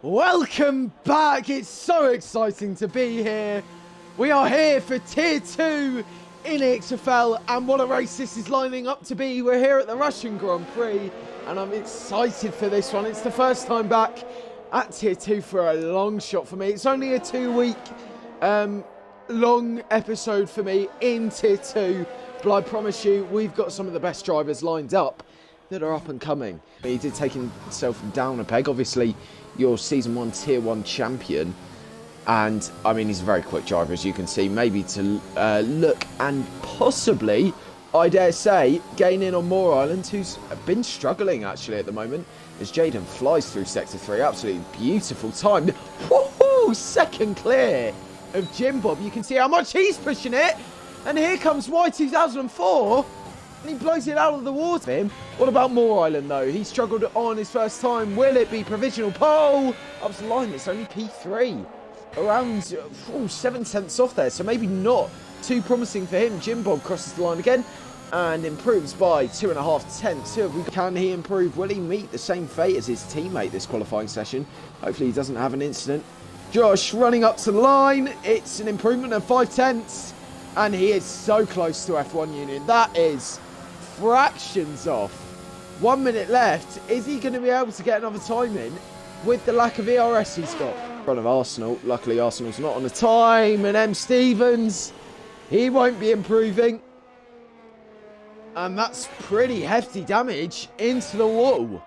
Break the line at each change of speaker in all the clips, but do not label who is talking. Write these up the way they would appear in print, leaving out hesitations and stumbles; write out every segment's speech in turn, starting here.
Welcome back. It's so exciting to be here. We are here for Tier 2 in EXFL, and what a race this is lining up to be. We're here at the Russian Grand Prix, and I'm excited for this one. It's the first time back at Tier 2 for a long shot for me. It's only a 2-week long episode for me in Tier 2, but I promise you, we've got some of the best drivers lined up that are up and coming. He did take himself down a peg. Obviously, your Season 1 Tier 1 champion. And, I mean, he's a very quick driver, as you can see. Maybe to look and possibly, I dare say, gain in on Moore Island, who's been struggling, actually, at the moment, as Jaden flies through Sector 3. Absolutely beautiful time. Woohoo! Second clear of Jim Bob. You can see how much he's pushing it. And here comes Y2004. And he blows it out of the water. What about Moore Island, though? He struggled on his first time. Will it be provisional pole? Up to the line, it's only P3. Around 7/10 off there, so maybe not too promising for him. Jim Bob crosses the line again and improves by 2.5 tenths. Can he improve? Will he meet the same fate as his teammate this qualifying session? Hopefully he doesn't have an incident. Josh running up to the line. It's an improvement of 5 tenths. And he is so close to F1 Union. That is fractions off. 1 minute left. Is he going to be able to get another time in with the lack of ERS he's got? In front of Arsenal. Luckily Arsenal's not on the time. And M. Stevens, he won't be improving. And that's pretty hefty damage into the wall.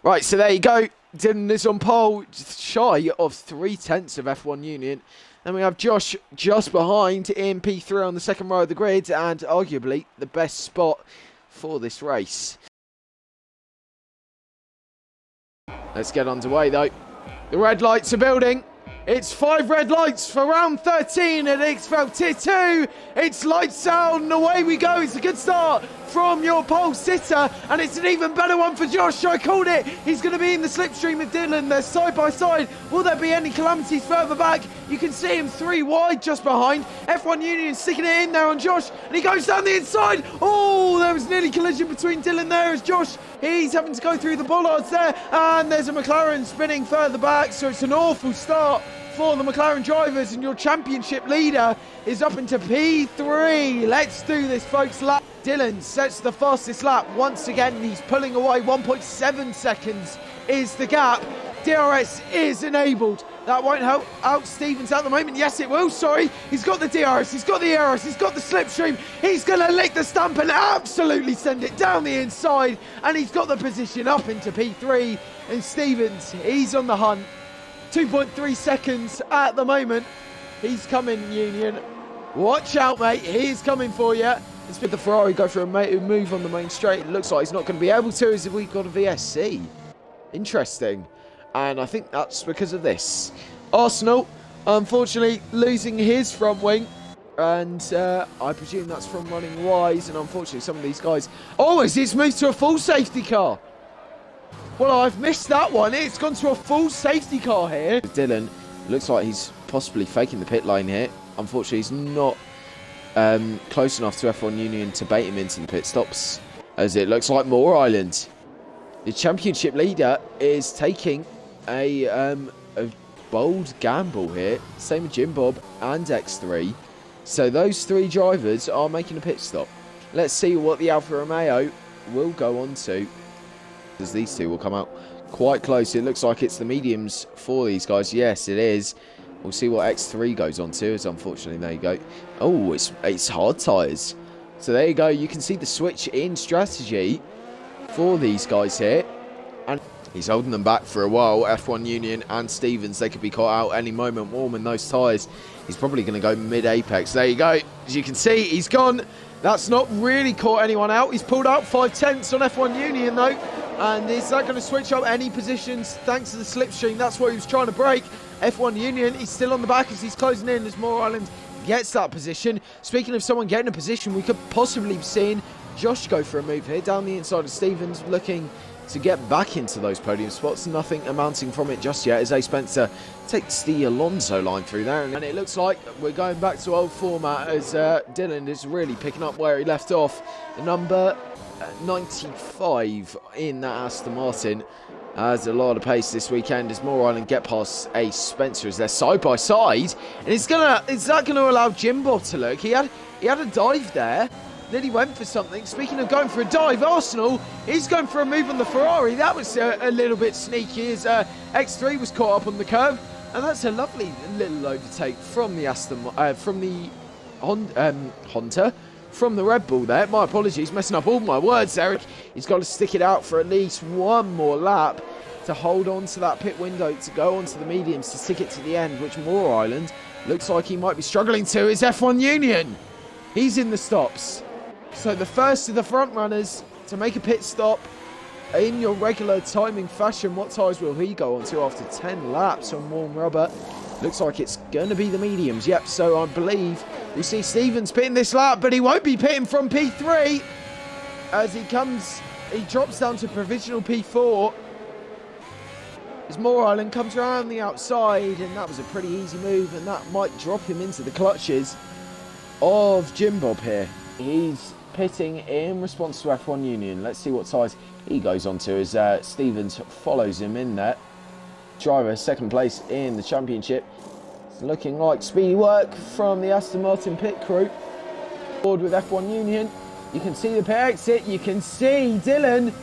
Right, so there you go. Dylan is on pole, shy of 3 tenths of F1 Union. Then we have Josh just behind in P3 on the second row of the grid, and arguably the best spot for this race. Let's get underway though. The red lights are building. It's 5 red lights for round 13 at EXFL Tier 2. It's lights out and away we go. It's a good start from your pole sitter, and it's an even better one for Josh. I called it. He's going to be in the slipstream with Dylan. They're side by side. Will there be any calamities further back? You can see him 3 wide just behind. F1 Union sticking it in there on Josh, and he goes down the inside. Oh, there was nearly collision between Dylan there as Josh. He's having to go through the bollards there, and there's a McLaren spinning further back, so it's an awful start for the McLaren drivers, and your championship leader is up into P3. Let's do this, folks. Dylan sets the fastest lap once again. He's pulling away. 1.7 seconds is the gap. DRS is enabled. That won't help out Stevens at the moment. Yes, it will. Sorry. He's got the DRS. He's got the ERS. He's got the slipstream. He's going to lick the stump and absolutely send it down the inside. And he's got the position up into P3. And Stevens, he's on the hunt. 2.3 seconds at the moment. He's coming, Union. Watch out, mate. He's coming for you. Let's make the Ferrari go for a move on the main straight. It looks like he's not going to be able to, as if we've got a VSC. Interesting. And I think that's because of this. Arsenal, unfortunately, losing his front wing. And I presume that's from running wise. And unfortunately, some of these guys... Oh, it's moved to a full safety car. Well, I've missed that one. It's gone to a full safety car here. Dylan, looks like he's possibly faking the pit lane here. Unfortunately, he's not close enough to F1 Union to bait him into the pit stops, as it looks like Moore Island. The championship leader is taking a bold gamble here. Same with Jim Bob and X3. So those 3 drivers are making a pit stop. Let's see what the Alfa Romeo will go on to, as these 2 will come out quite close. It looks like it's the mediums for these guys. Yes, it is. We'll see what X3 goes on to, as unfortunately, there you go. Oh, it's hard tyres. So there you go. You can see the switch in strategy for these guys here. And he's holding them back for a while. F1 Union and Stevens, they could be caught out any moment, warming those tyres. He's probably going to go mid-apex. There you go. As you can see, he's gone. That's not really caught anyone out. He's pulled out 5 tenths on F1 Union, though. And is that going to switch up any positions thanks to the slipstream? That's what he was trying to break. F1 Union, he's still on the back as he's closing in as Moore Island gets that position. Speaking of someone getting a position, we could possibly be seeing Josh go for a move here down the inside of Stevens, looking to get back into those podium spots. Nothing amounting from it just yet as A. Spencer takes the Alonso line through there. And it looks like we're going back to old format as Dylan is really picking up where he left off. Number 95 in that Aston Martin. There's a lot of pace this weekend as Moore Island get past Ace Spencer as they're side by side. And is that gonna allow Jimbo to look? He had a dive there. Then he went for something. Speaking of going for a dive, Arsenal, he's going for a move on the Ferrari. That was a little bit sneaky as X3 was caught up on the curve. And that's a lovely little overtake from the Honda, from the Red Bull there. My apologies, messing up all my words, Eric. He's got to stick it out for at least one more lap to hold on to that pit window, to go onto the mediums, to stick it to the end, which Moore Island looks like he might be struggling to, is F1 Union. He's in the stops. So the first of the front runners to make a pit stop in your regular timing fashion. What tyres will he go on to after 10 laps on warm rubber? Looks like it's going to be the mediums. Yep, so I believe we see Stevens pitting this lap, but he won't be pitting from P3 as he drops down to provisional P4 as Moore Island comes around the outside, and that was a pretty easy move, and that might drop him into the clutches of Jim Bob here. He's pitting in response to F1 Union. Let's see what tyres he goes on to as Stevens follows him in there. Driver second place in the championship. It's looking like speedy work from the Aston Martin pit crew. Board with F1 Union. You can see the pit exit. You can see Dylan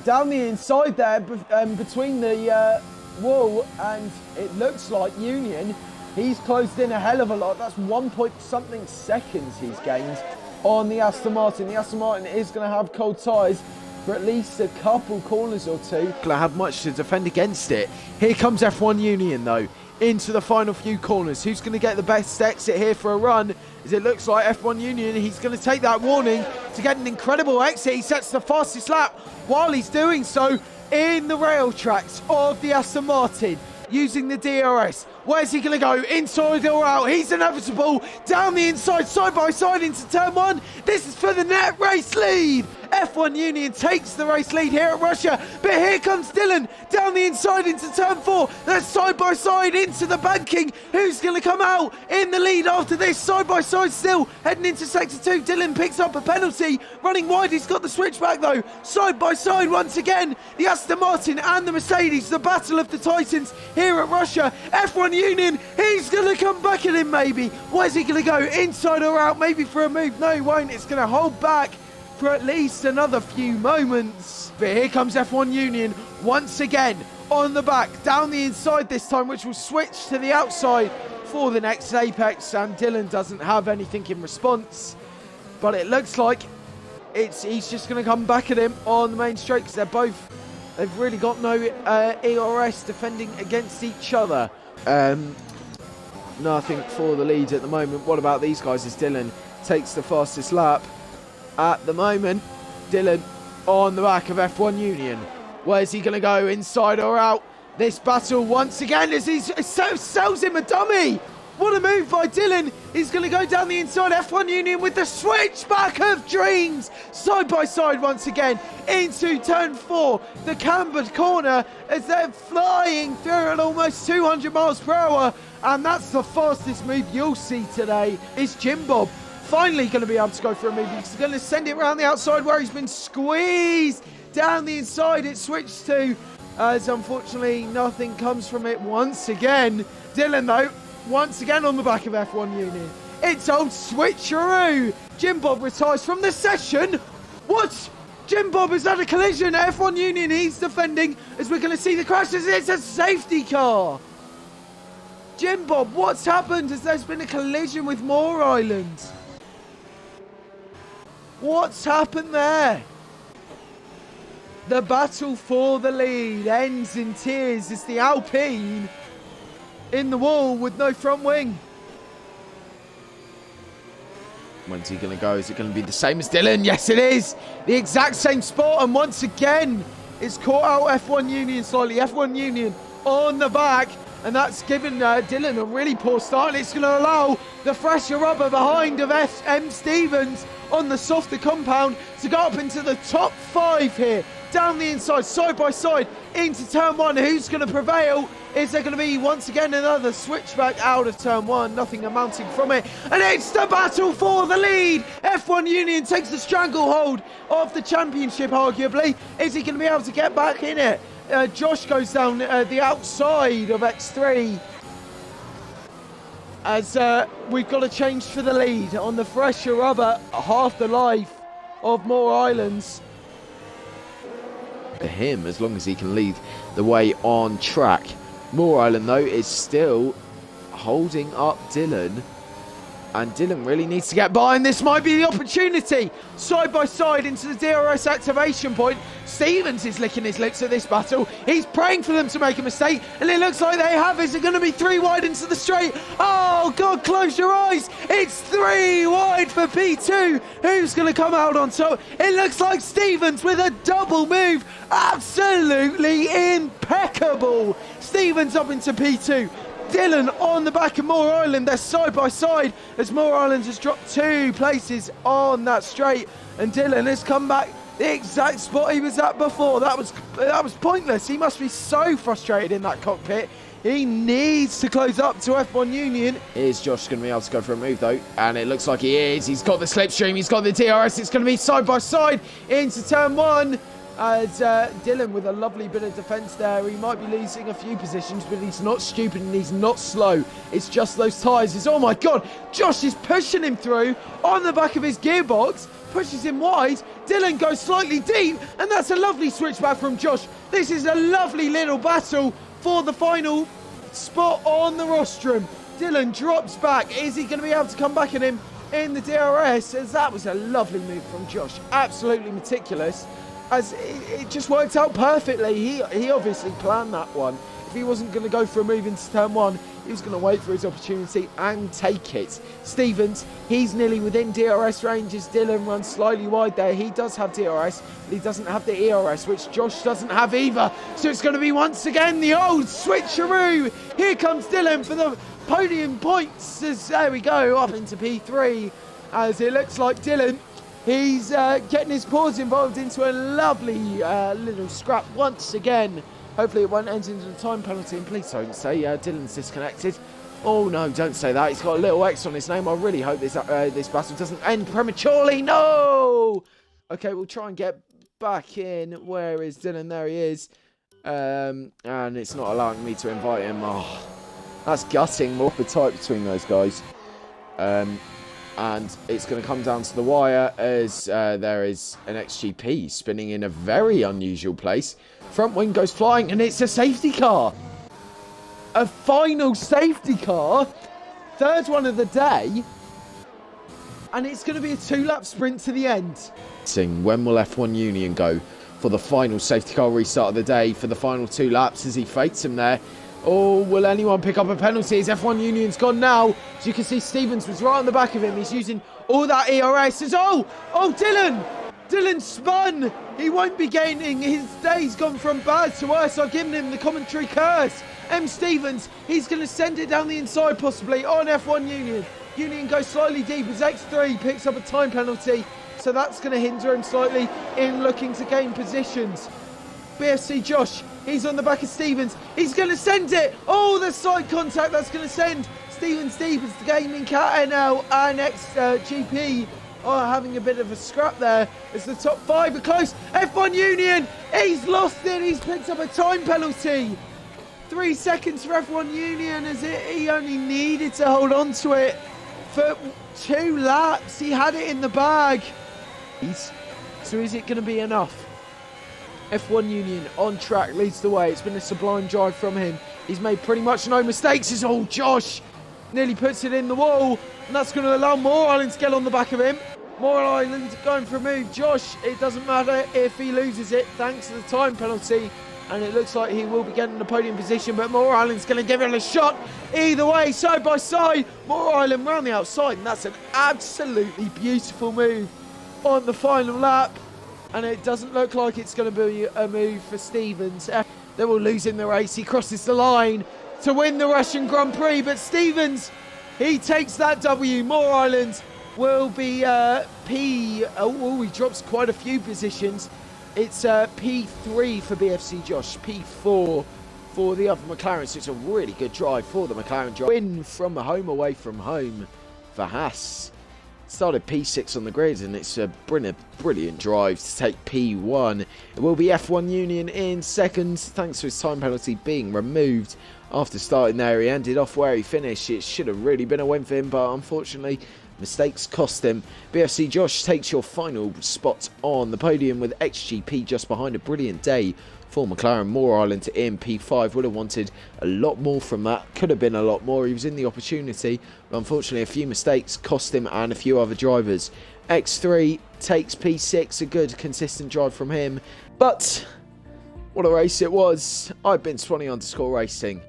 down the inside there between the wall, and it looks like Union. He's closed in a hell of a lot. That's 1 point something seconds he's gained on the Aston Martin. The Aston Martin is going to have cold tyres for at least a couple corners or two. Going to have much to defend against it. Here comes F1 Union though, into the final few corners. Who's going to get the best exit here for a run? As it looks like F1 Union, he's going to take that warning to get an incredible exit. He sets the fastest lap while he's doing so in the rail tracks of the Aston Martin, using the DRS. Where's he going to go? Inside or out? He's inevitable. Down the inside, side by side into turn one. This is for the net race lead. F1 Union takes the race lead here at Russia. But here comes Dylan down the inside into turn four. That's side by side into the banking. Who's going to come out in the lead after this? Side by side still heading into sector two. Dylan picks up a penalty. Running wide, he's got the switchback though. Side by side once again. The Aston Martin and the Mercedes. The battle of the Titans here at Russia. F1 Union, he's going to come back at him maybe. Where's he going to go? Inside or out? Maybe for a move. No, he won't. It's going to hold back for at least another few moments. But here comes F1 Union once again on the back, down the inside this time, which will switch to the outside for the next apex, and Dylan doesn't have anything in response. But it looks like he's just going to come back at him on the main straight because they've really got no ERS defending against each other. Nothing for the lead at the moment. What about these guys as Dylan takes the fastest lap? At the moment, Dylan on the back of F1 Union. Where's he going to go? Inside or out? This battle once again as he sells him a dummy. What a move by Dylan. He's going to go down the inside. F1 Union with the switchback of dreams. Side by side once again into turn four. The cambered corner as they're flying through at almost 200 miles per hour. And that's the fastest move you'll see today. Is Jim Bob finally going to be able to go for a move? He's going to send it around the outside where he's been squeezed down the inside. It switched to, as unfortunately nothing comes from it once again. Dylan though, once again on the back of F1 Union. It's old switcheroo. Jim Bob retires from the session. What? Jim Bob has had a collision. F1 Union, he's defending as we're going to see the crashes. It's a safety car. Jim Bob, what's happened as there's been a collision with Moore Island? What's happened there? The battle for the lead ends in tears as the Alpine in the wall with no front wing. When's he going to go? Is it going to be the same as Dylan? Yes, it is. The exact same spot. And once again, it's caught out F1 Union slightly. F1 Union on the back. And that's given Dylan a really poor start. And it's going to allow the fresher rubber behind of M. Stevens on the softer compound to go up into the top five here. Down the inside, side by side, into turn one. Who's going to prevail? Is there going to be, once again, another switchback out of turn one? Nothing amounting from it. And it's the battle for the lead. F1 Union takes the stranglehold of the championship, arguably. Is he going to be able to get back in it? Josh goes down the outside of X3. As we've got a change for the lead on the fresher rubber, half the life of Moore Islands. For him, as long as he can lead the way on track. Moore Island, though, is still holding up Dylan. And Dylan really needs to get by, and this might be the opportunity. Side by side into the DRS activation point. Stevens is licking his lips at this battle. He's praying for them to make a mistake, and it looks like they have. Is it going to be 3 wide into the straight? Oh, God, close your eyes. It's 3 wide for P2. Who's going to come out on top? It looks like Stevens with a double move. Absolutely impeccable. Stevens up into P2. Dylan on the back of Moore Island. They're side by side as Moore Island has dropped 2 places on that straight, and Dylan has come back the exact spot he was at before. That was pointless. He must be so frustrated in that cockpit. He needs to close up to F1 Union. Is Josh going to be able to go for a move though? And it looks like he is. He's got the slipstream. He's got the DRS. It's going to be side by side into turn 1. As Dylan with a lovely bit of defence there. He might be losing a few positions, but he's not stupid and he's not slow. It's just those tyres. Oh my God, Josh is pushing him through on the back of his gearbox, pushes him wide. Dylan goes slightly deep, and that's a lovely switchback from Josh. This is a lovely little battle for the final spot on the rostrum. Dylan drops back. Is he going to be able to come back at him in the DRS? As that was a lovely move from Josh. Absolutely meticulous. As it just worked out perfectly. He obviously planned that one. If he wasn't going to go for a move into turn 1, he was going to wait for his opportunity and take it. Stevens, he's nearly within DRS range as Dylan runs slightly wide there. He does have DRS, but he doesn't have the ERS, which Josh doesn't have either. So it's going to be once again the old switcheroo. Here comes Dylan for the podium points. As there we go, up into P3. As it looks like Dylan, he's getting his paws involved into a lovely little scrap once again. Hopefully it won't end into the time penalty. And please don't say Dylan's disconnected. Oh no, don't say that. He's got a little X on his name. I really hope this battle doesn't end prematurely. No! Okay, we'll try and get back in. Where is Dylan? There he is. And it's not allowing me to invite him. Oh, that's gutting. More for type between those guys. And it's going to come down to the wire as there is an XGP spinning in a very unusual place. Front wing goes flying, and it's a safety car. A final safety car. 3rd one of the day. And it's going to be a 2-lap sprint to the end. When will F1 Union go for the final safety car restart of the day for the final 2 laps as he fates him there? Oh, will anyone pick up a penalty? As F1 Union's gone now. As you can see, Stevens was right on the back of him. He's using all that ERS. Dylan! Dylan spun! He won't be gaining. His day's gone from bad to worse. I've given him the commentary curse. Stevens, he's going to send it down the inside possibly on F1 Union. Union goes slightly deep as X3 picks up a time penalty. So that's going to hinder him slightly in looking to gain positions. BFC Josh, he's on the back of Stevens. He's going to send it. Oh, the side contact that's going to send Stevens deep as the gaming cat NL and XGP are having a bit of a scrap there as the top 5 are close. F1 Union, he's lost it. He's picked up a time penalty. 3 seconds for F1 Union as he only needed to hold on to it for 2 laps. He had it in the bag. So is it going to be enough? F1 Union on track, leads the way. It's been a sublime drive from him. He's made pretty much no mistakes. It's all Josh. Nearly puts it in the wall. And that's going to allow Moore Island to get on the back of him. Moore Island going for a move. Josh, it doesn't matter if he loses it thanks to the time penalty. And it looks like he will be getting the podium position. But Moore Island's going to give it a shot. Either way, side by side. Moore Island round the outside. And that's an absolutely beautiful move on the final lap. And it doesn't look like it's going to be a move for Stevens. They will lose in the race. He crosses the line to win the Russian Grand Prix. But Stevens, he takes that W. Moore Island will be he drops quite a few positions. It's P3 for BFC Josh, P4 for the other McLaren. So it's a really good drive for the McLaren drive. Win from home, away from home for Haas. Started P6 on the grid, and it's been a brilliant drive to take P1. It will be F1 Union in second, thanks to his time penalty being removed. After starting there, he ended off where he finished. It should have really been a win for him, but unfortunately, mistakes cost him. BFC Josh takes your final spot on the podium with XGP just behind. A brilliant day for McLaren. Moore Island in P5. Would have wanted a lot more from that. Could have been a lot more. He was in the opportunity, but unfortunately a few mistakes cost him and a few other drivers. X3 takes P6. A good consistent drive from him. But what a race it was. I've been Swanee_Racing.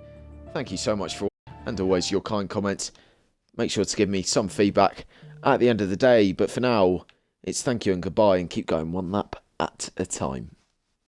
Thank you so much for, and always, your kind comments. Make sure to give me some feedback at the end of the day. But for now, it's thank you and goodbye, and keep going one lap at a time.